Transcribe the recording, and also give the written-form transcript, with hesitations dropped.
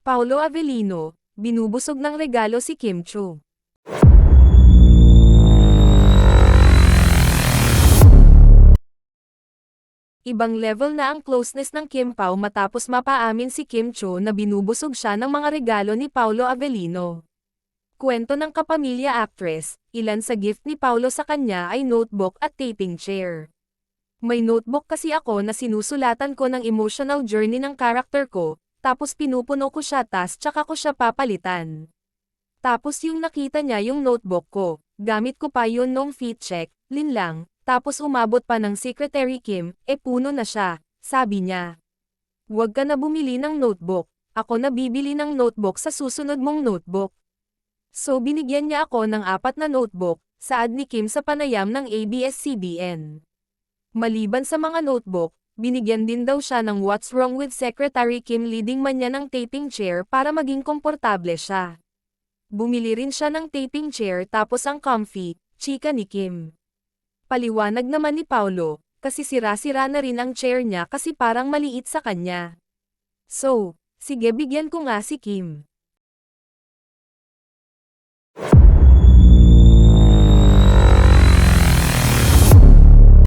Paulo Avellino, binubusog ng regalo si Kim Chu. Ibang level na ang closeness ng Kim Pao matapos mapaamin si Kim Chu na binubusog siya ng mga regalo ni Paulo Avellino. Kwento ng kapamilya actress, ilan sa gift ni Paulo sa kanya ay notebook at taping chair. May notebook kasi ako na sinusulatan ko ng emotional journey ng character ko, tapos pinupuno ko siya tsaka ko siya papalitan. Tapos yung nakita niya yung notebook ko, gamit ko pa yun nung fit check, linlang, tapos umabot pa ng Secretary Kim, puno na siya, sabi niya. Huwag ka na bumili ng notebook, ako na bibili ng notebook sa susunod mong notebook. So binigyan niya ako ng 4 na notebook, saad ni Kim sa panayam ng ABS-CBN. Maliban sa mga notebook, binigyan din daw siya ng What's Wrong with Secretary Kim leading man niya ng taping chair para maging komportable siya. Bumili rin siya ng taping chair tapos ang comfy, chika ni Kim. Paliwanag naman ni Paulo, kasi sira-sira na rin ang chair niya kasi parang maliit sa kanya. So, sige bigyan ko nga si Kim.